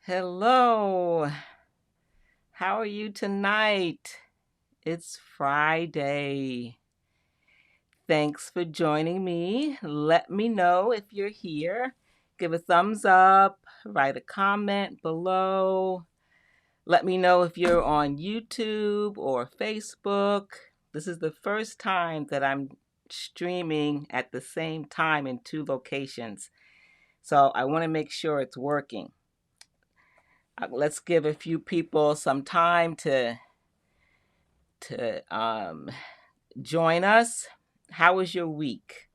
Hello. How are you tonight? It's Friday. Thanks for joining me. Let me know if you're here. Give a thumbs up, write a comment below. Let me know if you're on YouTube or Facebook. This is the first time that I'm streaming at the same time in two locations. So I want to make sure it's working. Let's give a few people some time to join us. How was your week?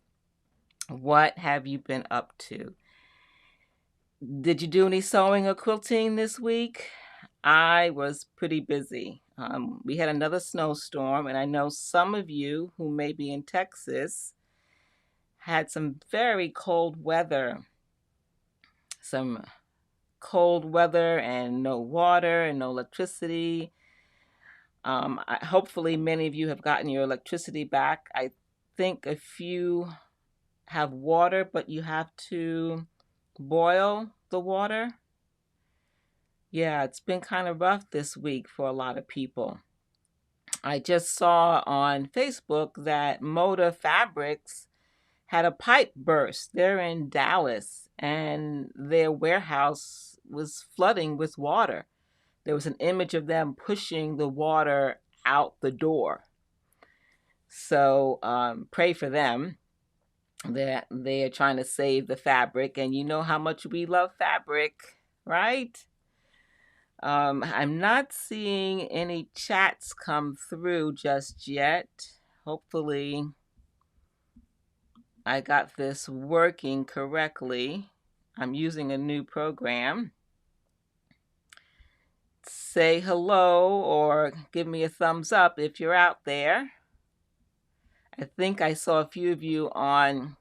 What have you been up to? Did you do any sewing or quilting this week? I was pretty busy. We had another snowstorm, and I know some of you who may be in Texas had some very cold weather. Some cold weather and no water and no electricity. Hopefully, many of you have gotten your electricity back. I think a few have water, but you have to boil the water. Yeah, it's been kind of rough this week for a lot of people. I just saw on Facebook that Moda Fabrics had a pipe burst. They're in Dallas, and their warehouse was flooding with water. There was an image of them pushing the water out the door. So pray for them. That they are trying to save the fabric, and you know how much we love fabric, right? I'm not seeing any chats come through just yet. Hopefully, I got this working correctly. I'm using a new program. Say hello or give me a thumbs up if you're out there. I think I saw a few of you on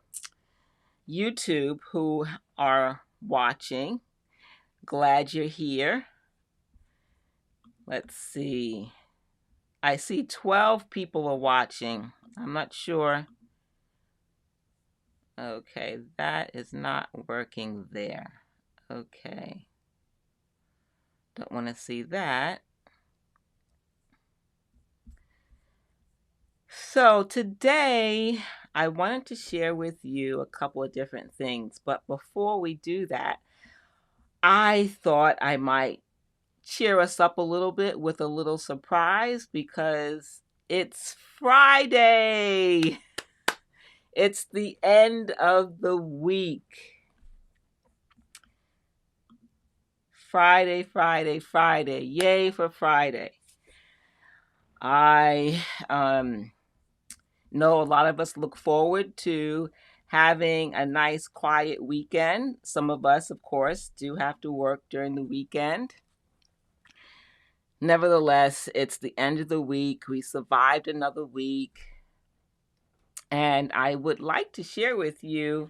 YouTube who are watching. Glad you're here. Let's see. I see 12 people are watching. I'm not sure. Okay, that is not working there. Okay. Don't want to see that. So today, I wanted to share with you a couple of different things. But before we do that, I thought I might cheer us up a little bit with a little surprise because it's Friday. It's the end of the week. Friday, Friday, Friday. Yay for Friday. I know a lot of us look forward to having a nice quiet weekend. Some of us, of course, do have to work during the weekend. Nevertheless, it's the end of the week. We survived another week. And I would like to share with you,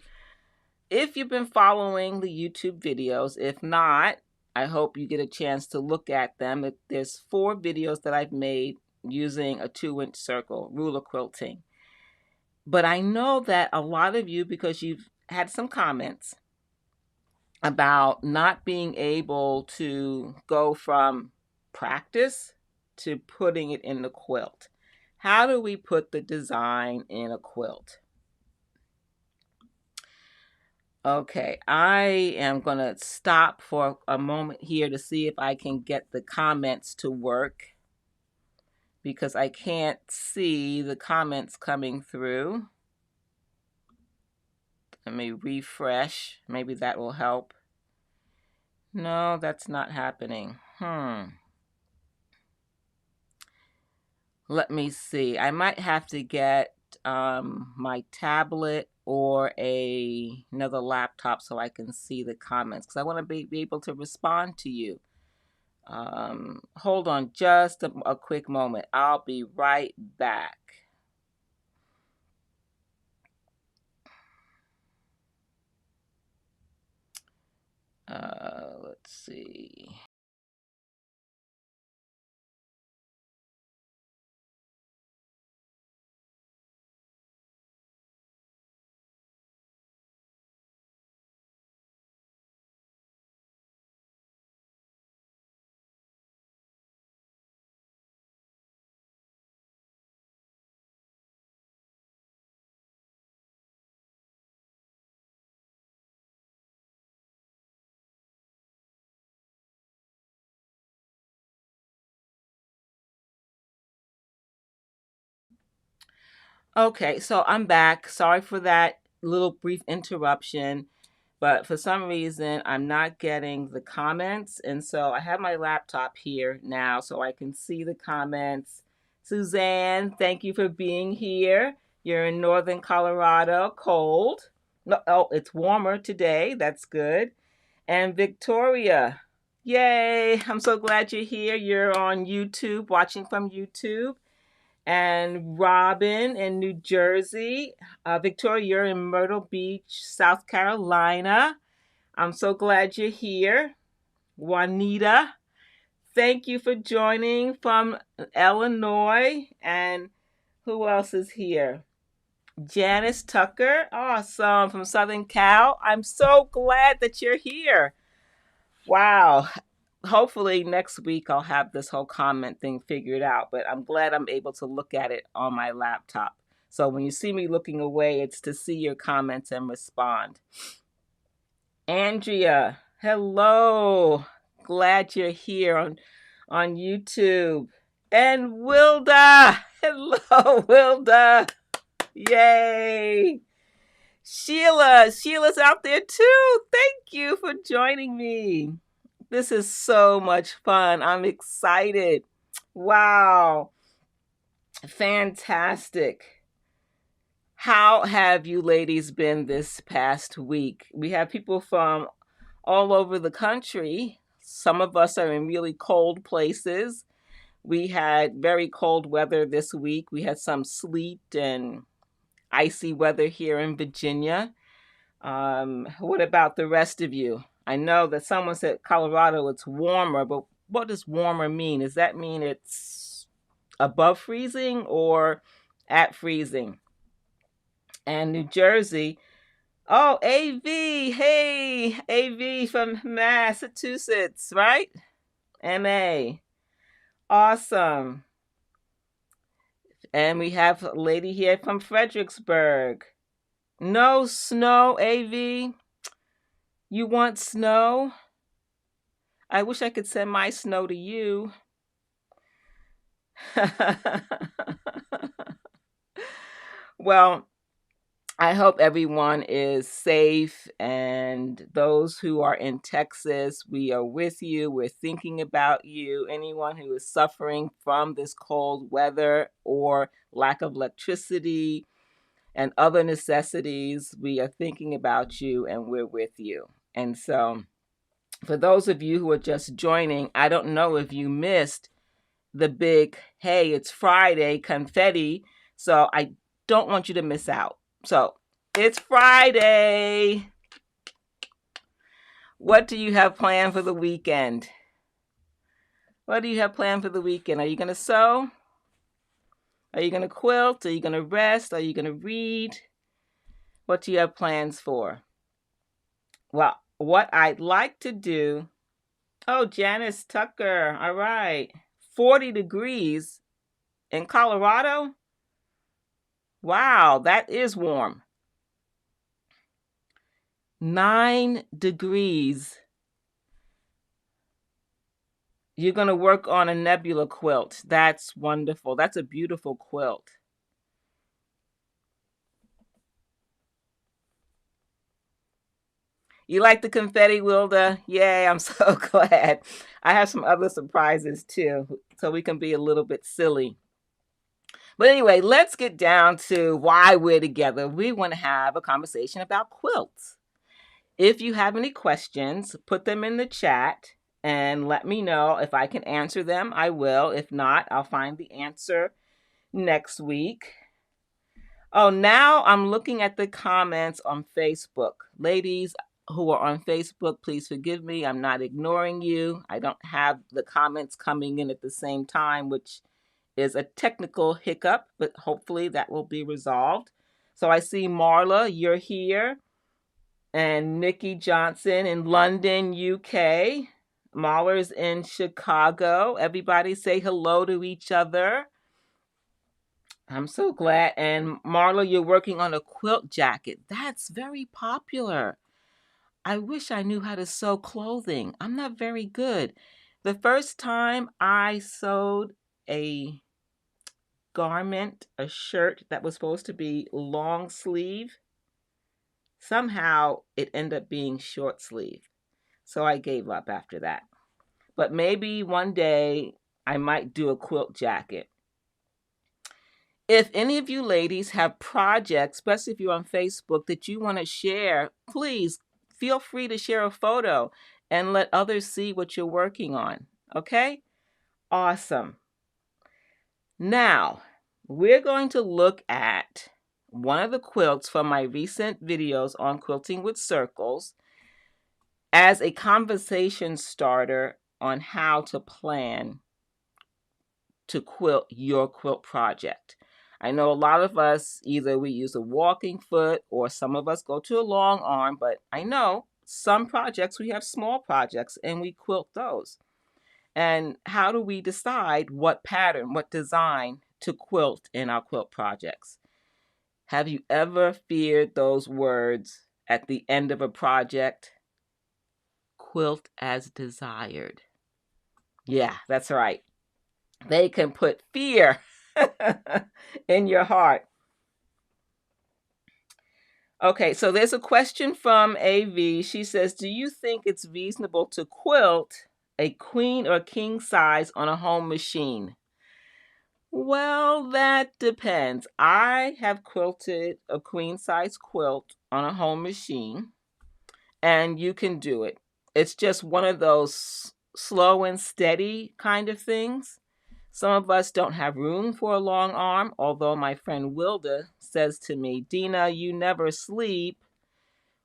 if you've been following the YouTube videos. If not, I hope you get a chance to look at them. There's 4 videos that I've made using a 2-inch circle, ruler quilting. But I know that a lot of you, because you've had some comments about not being able to go from practice to putting it in the quilt. How do we put the design in a quilt? Okay, I am going to stop for a moment here to see if I can get the comments to work, because I can't see the comments coming through. Let me refresh. Maybe that will help. No, that's not happening. Let me see. I might have to get my tablet or another laptop so I can see the comments, because I want to be able to respond to you. Hold on just a quick moment. I'll be right back. Let's see. Okay, so I'm back. Sorry for that little brief interruption, but for some reason I'm not getting the comments. And so I have my laptop here now so I can see the comments. Suzanne, thank you for being here. You're in northern Colorado, cold. No, oh, it's warmer today. That's good. And Victoria, yay! I'm so glad you're here. You're on YouTube, watching from YouTube. And Robin in New Jersey. Victoria, you're in Myrtle Beach, South Carolina. I'm so glad you're here. Juanita, thank you for joining from Illinois. And who else is here? Janice Tucker, awesome, from Southern Cal. I'm so glad that you're here. Wow. Hopefully next week I'll have this whole comment thing figured out, but I'm glad I'm able to look at it on my laptop. So when you see me looking away, it's to see your comments and respond. Andrea, hello. Glad you're here on YouTube. And Wilda, hello, Wilda. Yay. Sheila's out there too. Thank you for joining me. This is so much fun. I'm excited. Wow. Fantastic. How have you ladies been this past week? We have people from all over the country. Some of us are in really cold places. We had very cold weather this week. We had some sleet and icy weather here in Virginia. What about the rest of you? I know that someone said Colorado it's warmer, but what does warmer mean? Does that mean it's above freezing or at freezing? And New Jersey, oh, AV, hey, AV from Massachusetts, right? MA, awesome. And we have a lady here from Fredericksburg. No snow, AV. You want snow? I wish I could send my snow to you. Well, I hope everyone is safe, and those who are in Texas, we are with you. We're thinking about you. Anyone who is suffering from this cold weather or lack of electricity and other necessities, we are thinking about you and we're with you. And so, for those of you who are just joining, I don't know if you missed the big, hey, it's Friday confetti. So I don't want you to miss out. So it's Friday. What do you have planned for the weekend? What do you have planned for the weekend? Are you going to sew? Are you going to quilt? Are you going to rest? Are you going to read? What do you have plans for? Well, what I'd like to do. Oh, Janice Tucker. All right. 40 degrees in Colorado? Wow, that is warm. 9 degrees. You're going to work on a nebula quilt. That's wonderful. That's a beautiful quilt. You like the confetti, Wilda? Yay, I'm so glad. I have some other surprises too, so we can be a little bit silly. But anyway, let's get down to why we're together. We want to have a conversation about quilts. If you have any questions, put them in the chat and let me know. If I can answer them, I will. If not, I'll find the answer next week. Oh, now I'm looking at the comments on Facebook. Ladies who are on Facebook, please forgive me. I'm not ignoring you. I don't have the comments coming in at the same time, which is a technical hiccup, but hopefully that will be resolved. So I see Marla, you're here, and Nikki Johnson in London, UK. Mahler's in Chicago. Everybody say hello to each other. I'm so glad. And Marla, you're working on a quilt jacket. That's very popular. I wish I knew how to sew clothing. I'm not very good. The first time I sewed a garment, a shirt that was supposed to be long sleeve. Somehow it ended up being short sleeve. So I gave up after that. But maybe one day I might do a quilt jacket. If any of you ladies have projects, especially if you're on Facebook, that you want to share, please feel free to share a photo and let others see what you're working on. Okay? Awesome. Now, we're going to look at one of the quilts from my recent videos on quilting with circles as a conversation starter on how to plan to quilt your quilt project. I know a lot of us, either we use a walking foot or some of us go to a long arm, but I know some projects, we have small projects and we quilt those. And how do we decide what pattern, what design to quilt in our quilt projects? Have you ever feared those words at the end of a project? Quilt as desired. Yeah, that's right. They can put fear in your heart. Okay, so there's a question from AV. She says, do you think it's reasonable to quilt a queen or king size on a home machine? Well, that depends. I have quilted a queen size quilt on a home machine, and you can do it. It's just one of those slow and steady kind of things. Some of us don't have room for a long arm, although my friend Wilda says to me, Dina, you never sleep.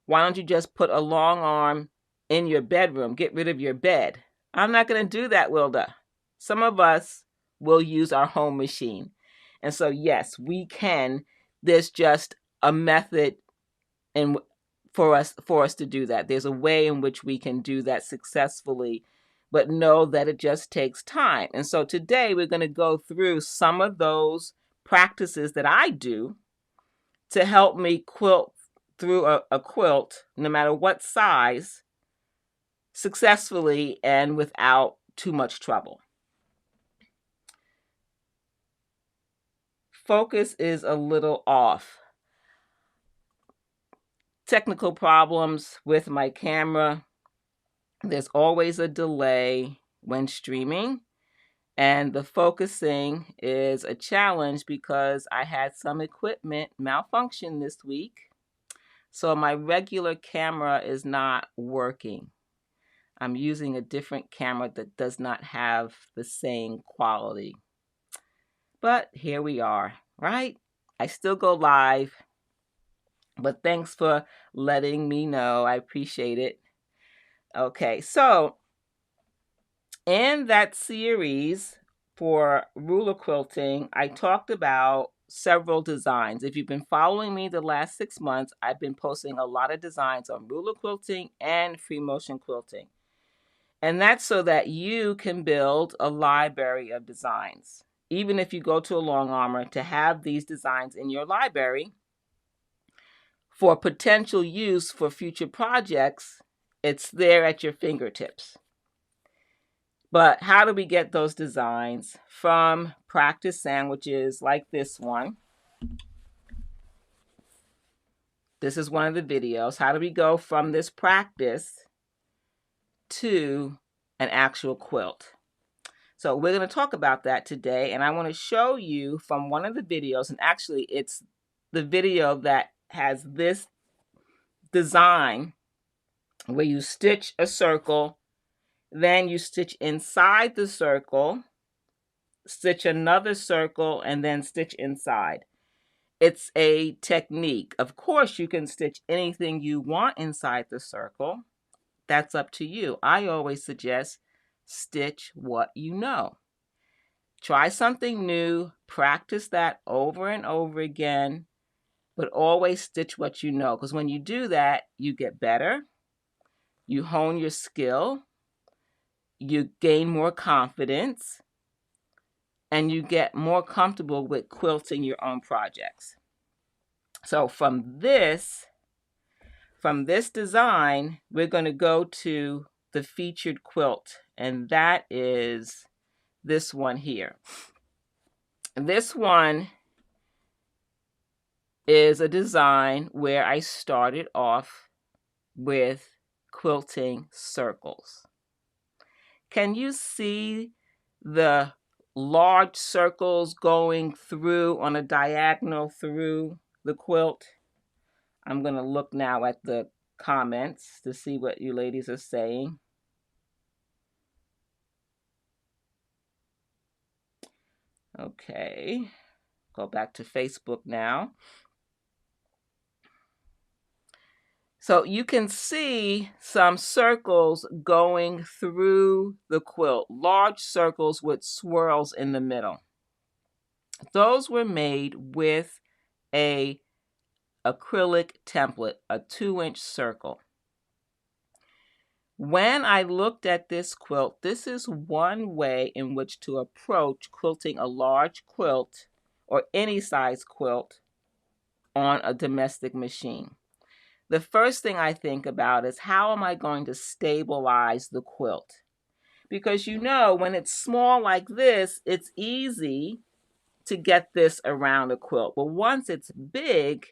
Why don't you just put a long arm in your bedroom? Get rid of your bed. I'm not going to do that, Wilda. Some of us will use our home machine. And so, yes, we can. There's just a method for us to do that. There's a way in which we can do that successfully, but know that it just takes time. And so today we're going to go through some of those practices that I do to help me quilt through a quilt, no matter what size, successfully and without too much trouble. Focus is a little off. Technical problems with my camera. There's always a delay when streaming, and the focusing is a challenge because I had some equipment malfunction this week. So my regular camera is not working. I'm using a different camera that does not have the same quality. But here we are, right? I still go live, but thanks for letting me know. I appreciate it. Okay, so in that series for ruler quilting, I talked about several designs. If you've been following me the last 6 months, I've been posting a lot of designs on ruler quilting and free motion quilting. And that's so that you can build a library of designs. Even if you go to a long armor, to have these designs in your library for potential use for future projects, it's there at your fingertips. But how do we get those designs? From practice sandwiches like this one. This is one of the videos. How do we go from this practice to an actual quilt? So we're going to talk about that today, and I want to show you from one of the videos, and actually it's the video that has this design where you stitch a circle, then you stitch inside the circle, stitch another circle, and then stitch inside. It's a technique. Of course, you can stitch anything you want inside the circle. That's up to you. I always suggest stitch what you know. Try something new, practice that over and over again, but always stitch what you know, because when you do that, you get better, you hone your skill, you gain more confidence, and you get more comfortable with quilting your own projects. So from this design, we're going to go to the featured quilt, and that is this one here. This one is a design where I started off with quilting circles. Can you see the large circles going through on a diagonal through the quilt? I'm going to look now at the comments to see what you ladies are saying. Okay, go back to Facebook now. So you can see some circles going through the quilt, large circles with swirls in the middle. Those were made with a acrylic template, a 2-inch circle. When I looked at this quilt, this is one way in which to approach quilting a large quilt or any size quilt on a domestic machine. The first thing I think about is, how am I going to stabilize the quilt? Because you know, when it's small like this, it's easy to get this around a quilt. But once it's big,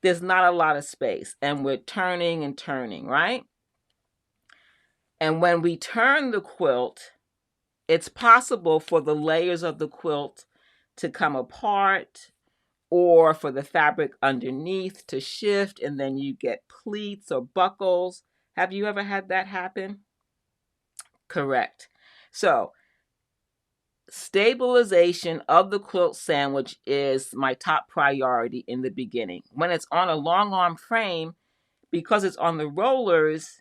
there's not a lot of space and we're turning and turning, right? And when we turn the quilt, it's possible for the layers of the quilt to come apart, or for the fabric underneath to shift, and then you get pleats or buckles. Have you ever had that happen? Correct. So, stabilization of the quilt sandwich is my top priority in the beginning. When it's on a long arm frame, because it's on the rollers,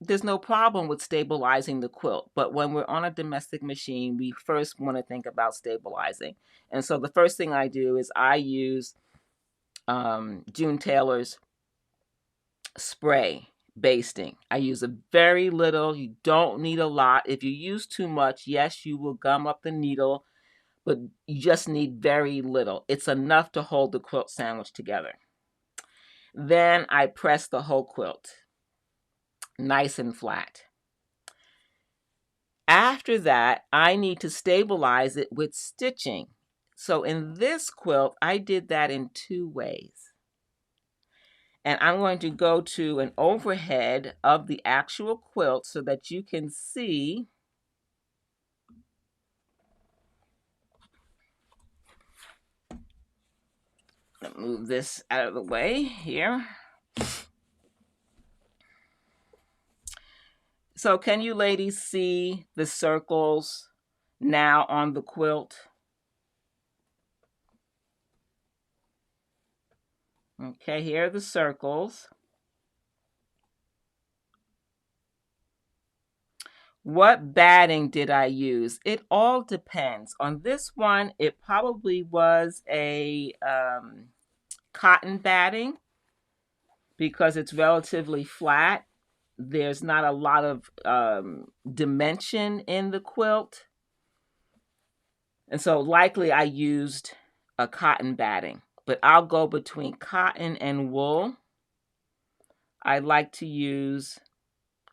there's no problem with stabilizing the quilt. But when we're on a domestic machine, we first want to think about stabilizing. And so the first thing I do is I use June Taylor's spray basting. I use a very little. You don't need a lot. If you use too much, yes, you will gum up the needle, but you just need very little. It's enough to hold the quilt sandwich together. Then I press the whole quilt nice and flat. After that, I need to stabilize it with stitching. So in this quilt, I did that in 2 ways. And I'm going to go to an overhead of the actual quilt so that you can see. Let me move this out of the way here. So can you ladies see the circles now on the quilt? Okay, here are the circles. What batting did I use? It all depends. On this one, it probably was a cotton batting because it's relatively flat. There's not a lot of dimension in the quilt. And so likely I used a cotton batting, but I'll go between cotton and wool. I like to use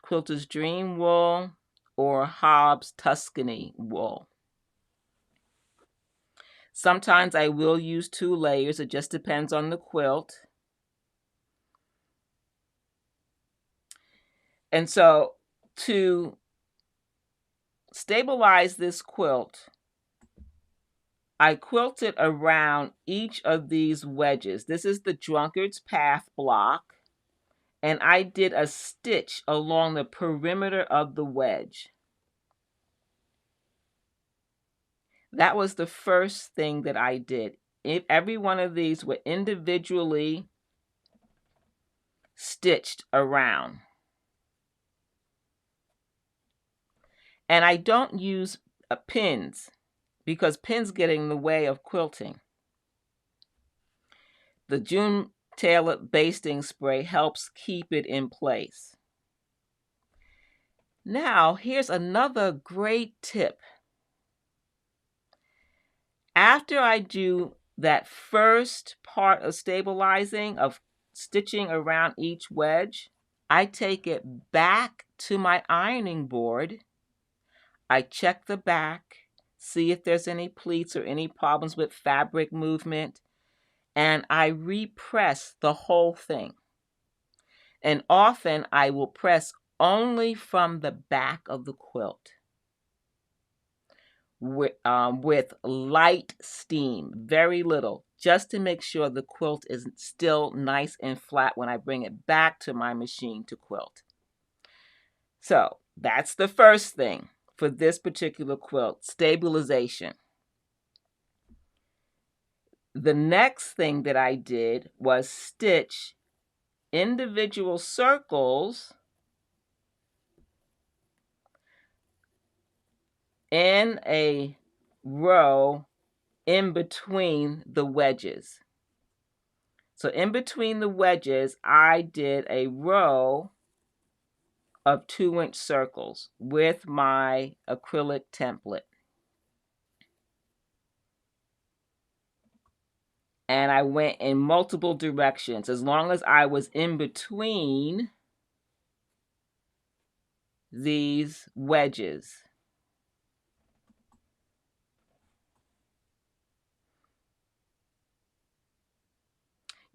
Quilter's Dream wool or Hobbs Tuscany wool. Sometimes I will use 2 layers. It just depends on the quilt. And so to stabilize this quilt, I quilted around each of these wedges. This is the Drunkard's Path block. And I did a stitch along the perimeter of the wedge. That was the first thing that I did. Every one of these were individually stitched around. And I don't use pins because pins get in the way of quilting. The June Taylor basting spray helps keep it in place. Now, here's another great tip. After I do that first part of stabilizing, of stitching around each wedge, I take it back to my ironing board. I check the back, see if there's any pleats or any problems with fabric movement, and I repress the whole thing. And often I will press only from the back of the quilt with light steam, very little, just to make sure the quilt is still nice and flat when I bring it back to my machine to quilt. So that's the first thing for this particular quilt, stabilization. The next thing that I did was stitch individual circles in a row in between the wedges. So in between the wedges, I did a row of 2-inch circles with my acrylic template. And I went in multiple directions as long as I was in between these wedges.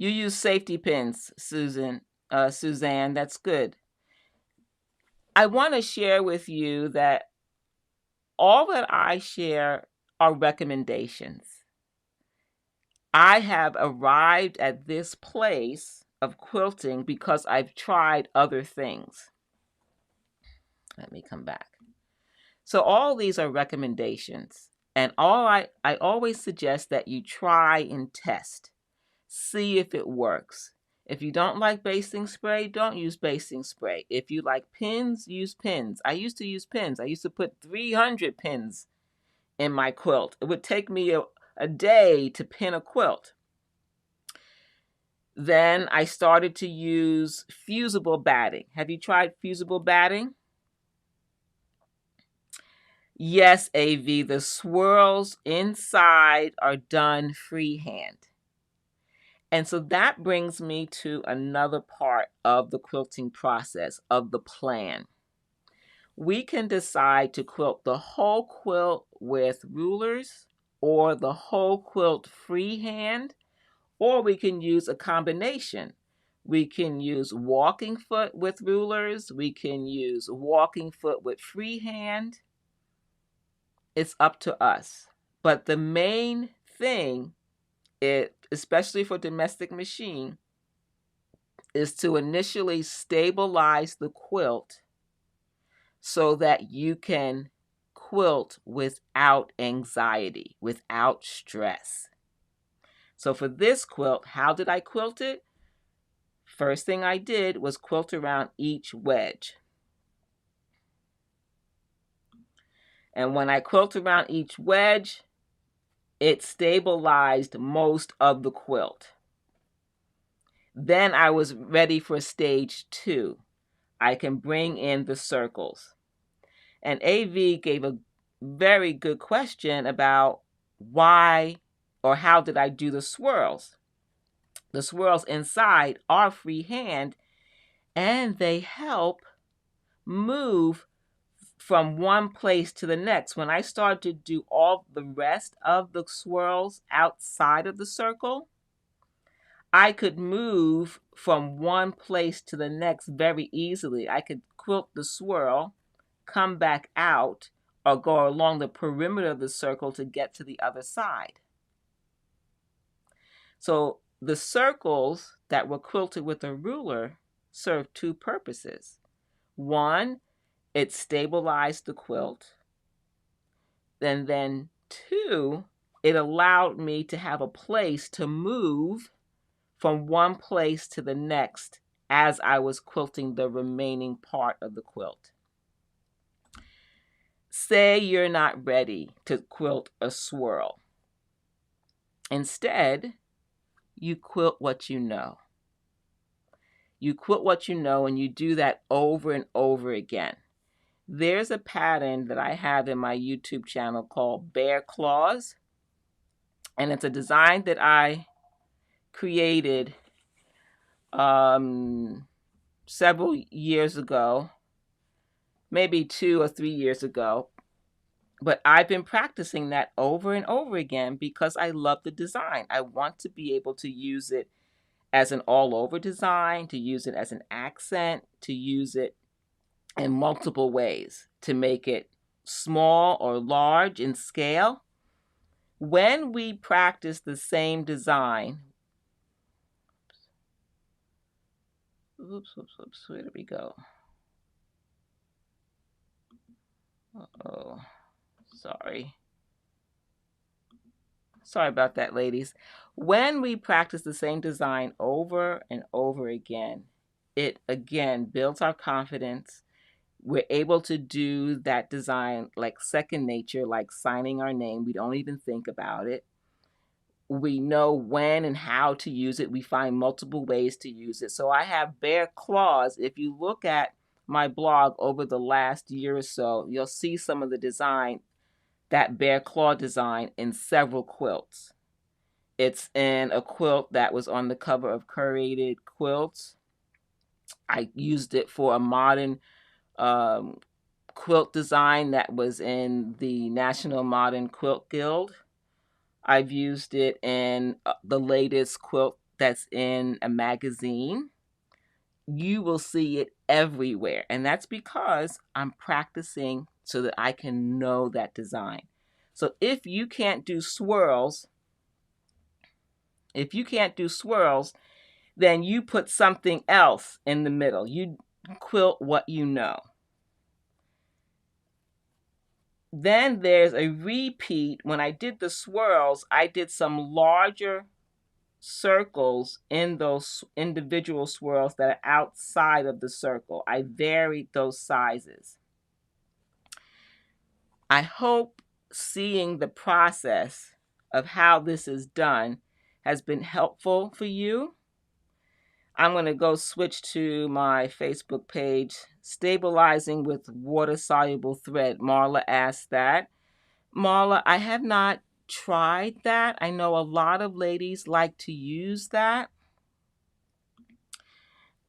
You use safety pins, Suzanne. That's good. I want to share with you that all that I share are recommendations. I have arrived at this place of quilting because I've tried other things. Let me come back. So all these are recommendations. And I always suggest that you try and test. See if it works. If you don't like basting spray, don't use basting spray. If you like pins, use pins. I used to use pins. I used to put 300 pins in my quilt. It would take me a day to pin a quilt. Then I started to use fusible batting. Have you tried fusible batting? Yes, AV, the swirls inside are done freehand. And so that brings me to another part of the quilting process, of the plan. We can decide to quilt the whole quilt with rulers or the whole quilt freehand, or we can use a combination. We can use walking foot with rulers. We can use walking foot with freehand. It's up to us. But the main thing, especially for domestic machine, is to initially stabilize the quilt so that you can quilt without anxiety, without stress. So for this quilt, how did I quilt it? First thing I did was quilt around each wedge. And when I quilt around each wedge, it stabilized most of the quilt. Then I was ready for stage 2. I can bring in the circles. And AV gave a very good question about why or how did I do the swirls. The swirls inside are freehand, and they help move from one place to the next. When I started to do all the rest of the swirls outside of the circle, I could move from one place to the next very easily. I could quilt the swirl, come back out, or go along the perimeter of the circle to get to the other side. So the circles that were quilted with a ruler served 2 purposes. One, it stabilized the quilt. And then 2, it allowed me to have a place to move from one place to the next as I was quilting the remaining part of the quilt. Say you're not ready to quilt a swirl. Instead, you quilt what you know. You quilt what you know, and you do that over and over again. There's a pattern that I have in my YouTube channel called Bear Claws, and it's a design that I created several years ago, maybe 2 or 3 years ago. But I've been practicing that over and over again because I love the design. I want to be able to use it as an all over design, to use it as an accent, to use it in multiple ways, to make it small or large in scale. When we practice the same design, where did we go? Oh, sorry. Sorry about that, ladies. When we practice the same design over and over again, it again builds our confidence. We're able to do that design like second nature, like signing our name. We don't even think about it. We know when and how to use it. We find multiple ways to use it. So I have bare claws. If you look at my blog over the last year or so, you'll see some of the design, that bare claw design, in several quilts. It's in a quilt that was on the cover of Curated Quilts. I used it for a modern quilt design that was in the National Modern Quilt Guild. I've used it in the latest quilt that's in a magazine. You will see it everywhere. And that's because I'm practicing so that I can know that design. So if you can't do swirls, then you put something else in the middle. You quilt what you know. Then there's a repeat. When I did the swirls, I did some larger circles in those individual swirls that are outside of the circle. I varied those sizes. I hope seeing the process of how this is done has been helpful for you. I'm going to go switch to my Facebook page, Stabilizing with Water Soluble Thread. Marla asked that. Marla, I have not tried that. I know a lot of ladies like to use that.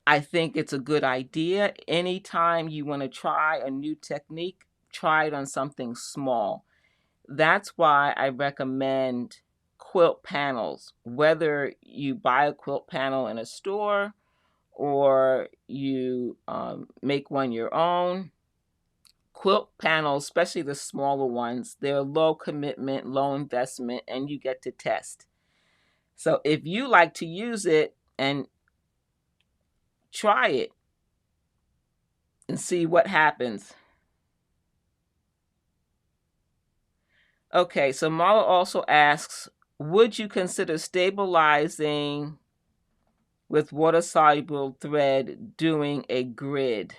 I think it's a good idea. Anytime you want to try a new technique, try it on something small. That's why I recommend quilt panels. Whether you buy a quilt panel in a store or you make one your own, quilt panels, especially the smaller ones, they're low commitment, low investment, and you get to test. So if you like to use it, and try it and see what happens. Okay, so Marla also asks, would you consider stabilizing with water-soluble thread doing a grid?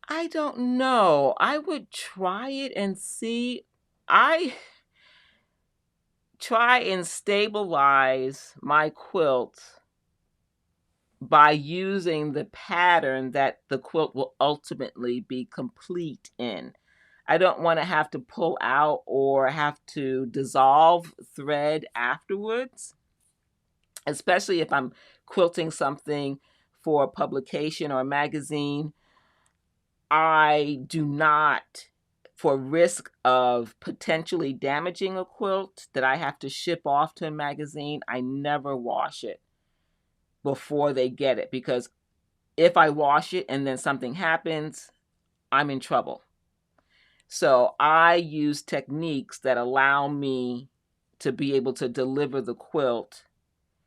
I don't know. I would try it and see. I try and stabilize my quilt by using the pattern that the quilt will ultimately be complete in. I don't want to have to pull out or have to dissolve thread afterwards, especially if I'm quilting something for publication or magazine. I do not, for risk of potentially damaging a quilt that I have to ship off to a magazine, I never wash it before they get it, because if I wash it and then something happens, I'm in trouble. So I use techniques that allow me to be able to deliver the quilt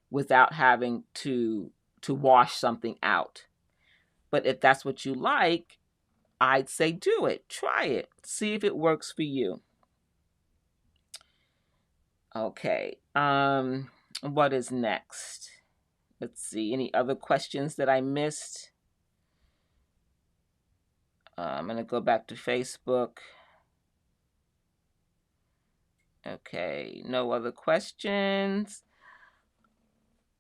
without having to wash something out. But if that's what you like, I'd say do it. Try it. See if it works for you. Okay. What is next? Let's see. Any other questions that I missed? I'm going to go back to Facebook. Okay, no other questions.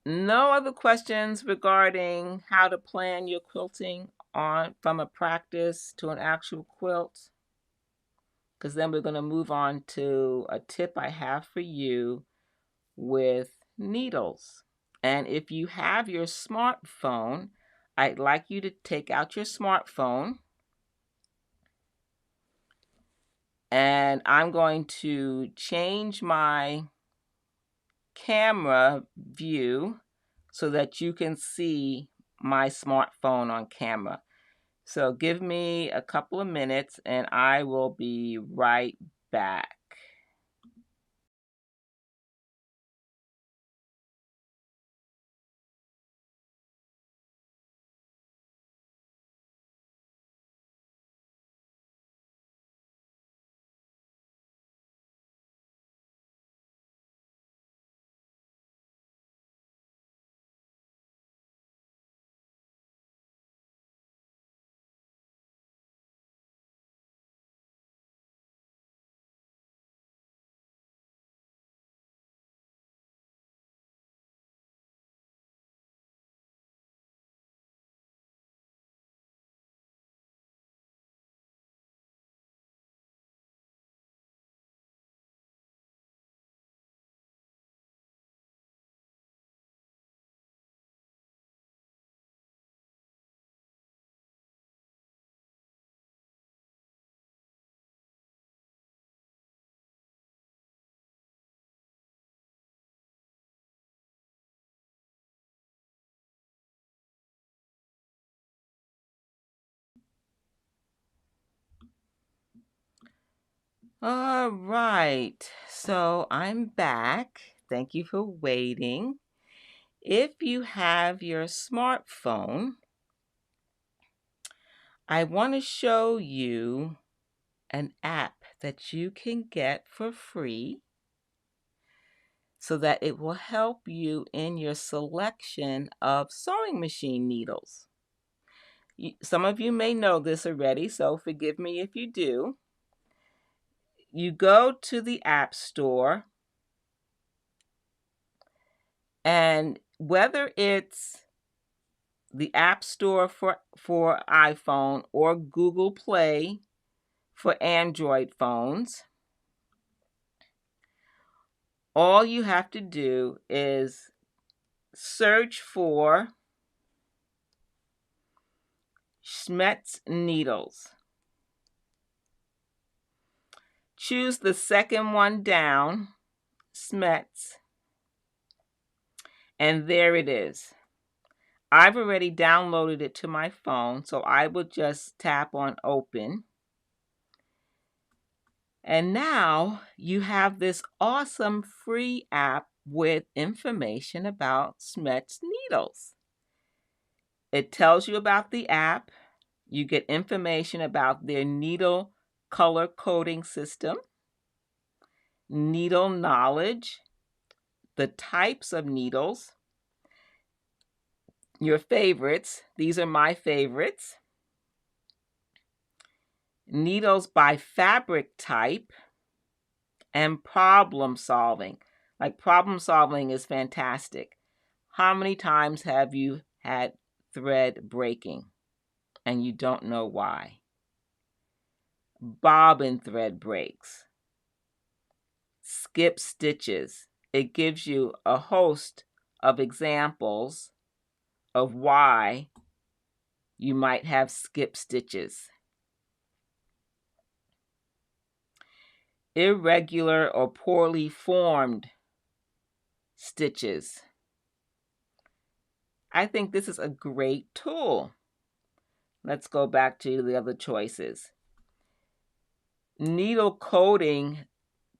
No other questions regarding how to plan your quilting on from a practice to an actual quilt? Because then we're going to move on to a tip I have for you with needles. And if you have your smartphone, I'd like you to take out your smartphone And I'm going to change my camera view so that you can see my smartphone on camera. So give me a couple of minutes and I will be right back. All right, so I'm back. Thank you for waiting. If you have your smartphone, I want to show you an app that you can get for free so that it will help you in your selection of sewing machine needles. Some of you may know this already, so forgive me if you do. You go to the App Store, and whether it's the App Store for iPhone or Google Play for Android phones, all you have to do is search for Schmetz needles. Choose the second one down, Schmetz, and there it is. I've already downloaded it to my phone, so I will just tap on open. And now you have this awesome free app with information about Schmetz needles. It tells you about the app. You get information about their needle color coding system, needle knowledge, the types of needles, your favorites. These are my favorites. Needles by fabric type, and problem solving. Like, problem solving is fantastic. How many times have you had thread breaking and you don't know why? Bobbin thread breaks. Skip stitches. It gives you a host of examples of why you might have skip stitches. Irregular or poorly formed stitches. I think this is a great tool. Let's go back to the other choices. Needle coding,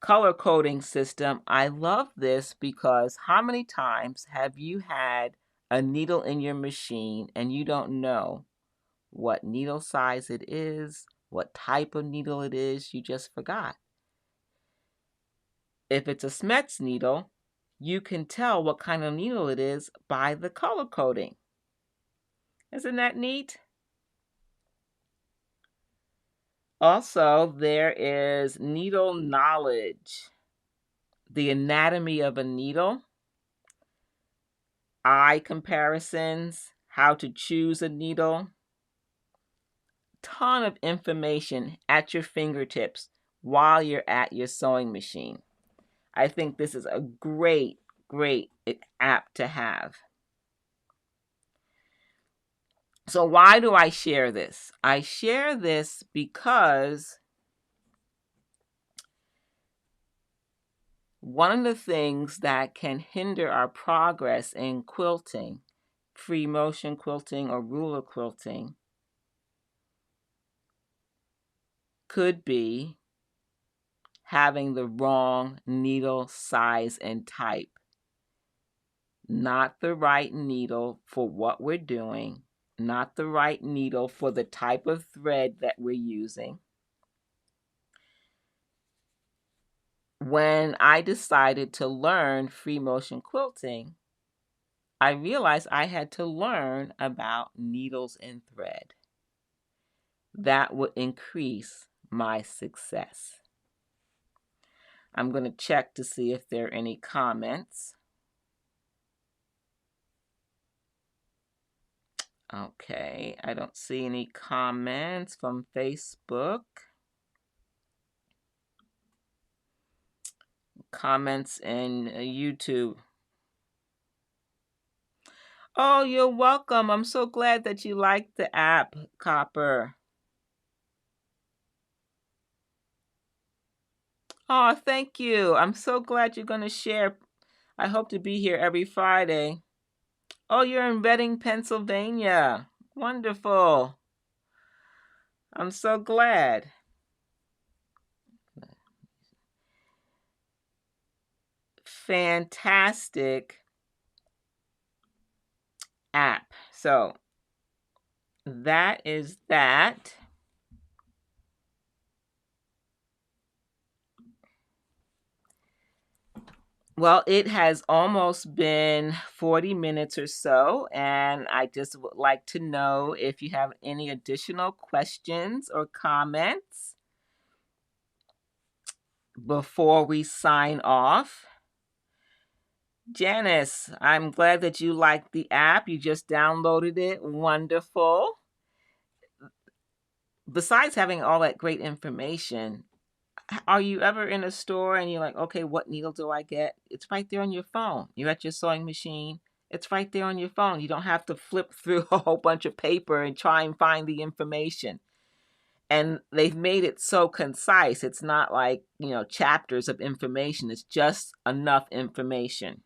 color coding system. I love this because how many times have you had a needle in your machine and you don't know what needle size it is, what type of needle it is, you just forgot. If it's a Schmetz needle, you can tell what kind of needle it is by the color coding. Isn't that neat? Also, there is needle knowledge, the anatomy of a needle, eye comparisons, how to choose a needle. Ton of information at your fingertips while you're at your sewing machine. I think this is a great, great app to have. So why do I share this? I share this because one of the things that can hinder our progress in quilting, free motion quilting or ruler quilting, could be having the wrong needle size and type. Not the right needle for what we're doing, not the right needle for the type of thread that we're using. When I decided to learn free motion quilting, I realized I had to learn about needles and thread. That would increase my success. I'm going to check to see if there are any comments. Okay, I don't see any comments from Facebook. Comments in YouTube. Oh, you're welcome. I'm so glad that you like the app, Copper. Oh, thank you. I'm so glad you're going to share. I hope to be here every Friday. Oh, you're in Reading, Pennsylvania. Wonderful. I'm so glad. Fantastic app. So that is that. Well, it has almost been 40 minutes or so, and I just would like to know if you have any additional questions or comments before we sign off. Janice, I'm glad that you liked the app. You just downloaded it. Wonderful. Besides having all that great information, are you ever in a store and you're like, okay, what needle do I get? It's right there on your phone. You're at your sewing machine. It's right there on your phone. You don't have to flip through a whole bunch of paper and try and find the information. And they've made it so concise. It's not like, chapters of information. It's just enough information.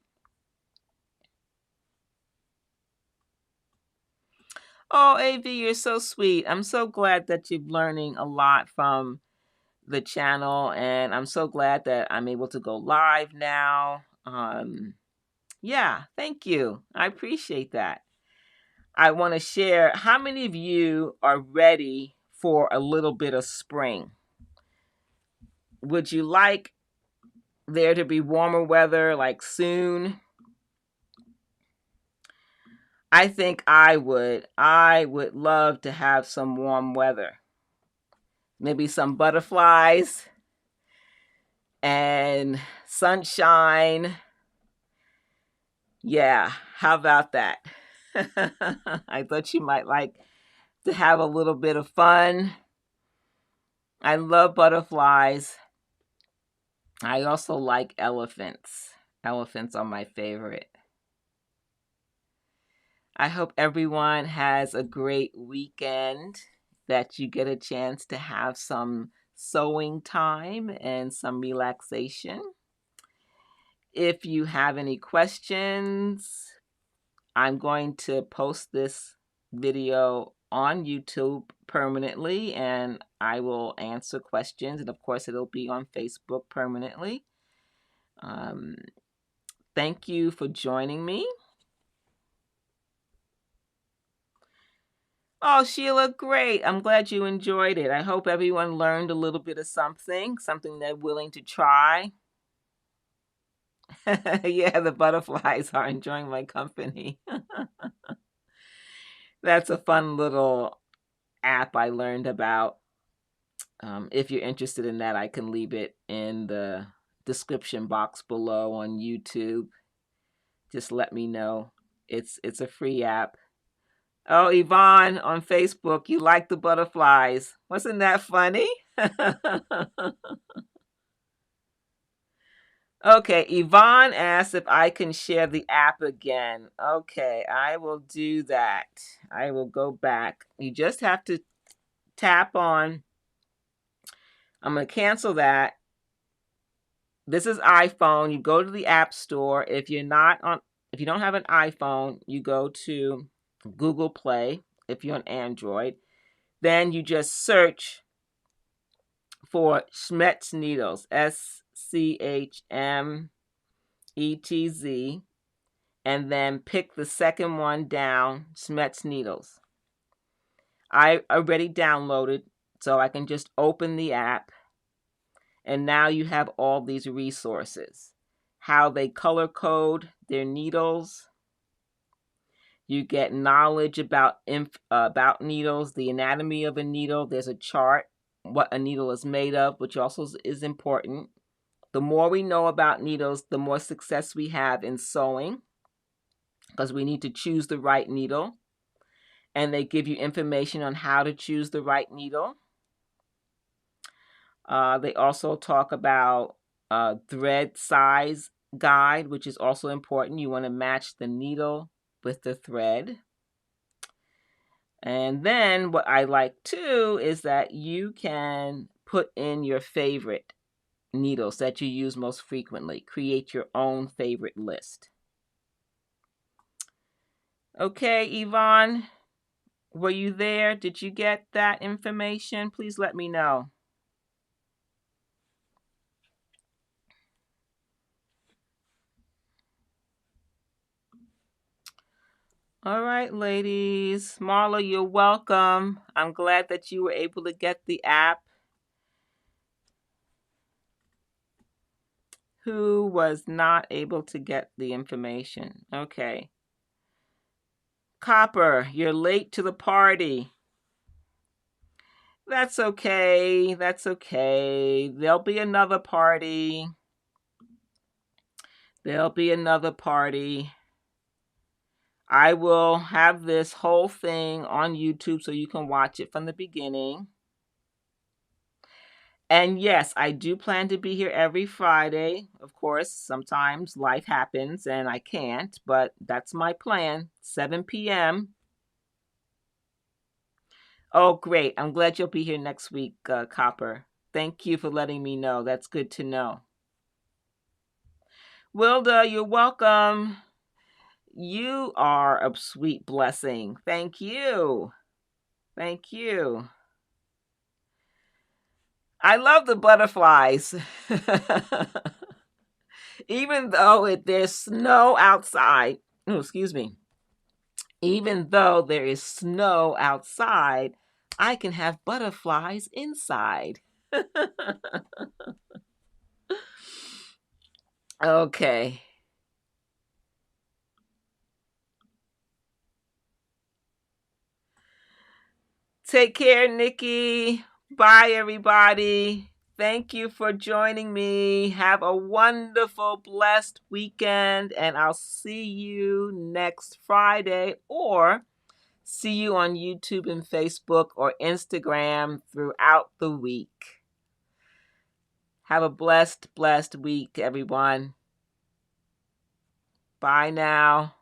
Oh, AV, you're so sweet. I'm so glad that you're learning a lot from the channel, and I'm so glad that I'm able to go live now. Yeah, thank you. I appreciate that. I want to share, how many of you are ready for a little bit of spring? Would you like there to be warmer weather like soon? I think I would. I would love to have some warm weather. Maybe some butterflies and sunshine. Yeah, how about that? I thought you might like to have a little bit of fun. I love butterflies. I also like elephants. Elephants are my favorite. I hope everyone has a great weekend, that you get a chance to have some sewing time and some relaxation. If you have any questions, I'm going to post this video on YouTube permanently, and I will answer questions. And of course, it'll be on Facebook permanently. Thank you for joining me. Oh, Sheila, great. I'm glad you enjoyed it. I hope everyone learned a little bit of something they're willing to try. Yeah, the butterflies are enjoying my company. That's a fun little app I learned about. If you're interested in that, I can leave it in the description box below on YouTube. Just let me know. It's a free app. Oh, Yvonne on Facebook, you like the butterflies. Wasn't that funny? Okay, Yvonne asked if I can share the app again. Okay, I will do that. I will go back. You just have to tap on. I'm going to cancel that. this is iPhone. You go to the App Store. If you don't have an iPhone, you go to Google Play. If you're on Android, then you just search for Schmetz Needles, SCHMETZ, and then pick the second one down, Schmetz Needles. I already downloaded, so I can just open the app, and now you have all these resources. How they color code their needles. You get knowledge about needles, the anatomy of a needle. There's a chart, what a needle is made of, which also is important. The more we know about needles, the more success we have in sewing, because we need to choose the right needle. And they give you information on how to choose the right needle. They also talk about thread size guide, which is also important. You want to match the needle with the thread. And then what I like too is that you can put in your favorite needles that you use most frequently. Create your own favorite list. Okay, Yvonne, were you there? Did you get that information? Please let me know. All right, ladies. Marla, you're welcome. I'm glad that you were able to get the app. Who was not able to get the information? Okay. Copper, you're late to the party. That's okay. That's okay. There'll be another party. There'll be another party. I will have this whole thing on YouTube so you can watch it from the beginning. And yes, I do plan to be here every Friday. Of course, sometimes life happens and I can't, but that's my plan. 7 p.m. Oh, great. I'm glad you'll be here next week, Copper. Thank you for letting me know. That's good to know. Wilda, you're welcome. You are a sweet blessing. Thank you. Thank you. I love the butterflies. Even though there's snow outside. Oh, excuse me. Even though there is snow outside, I can have butterflies inside. Okay. Take care, Nikki. Bye, everybody. Thank you for joining me. Have a wonderful, blessed weekend, and I'll see you next Friday or see you on YouTube and Facebook or Instagram throughout the week. Have a blessed, blessed week, everyone. Bye now.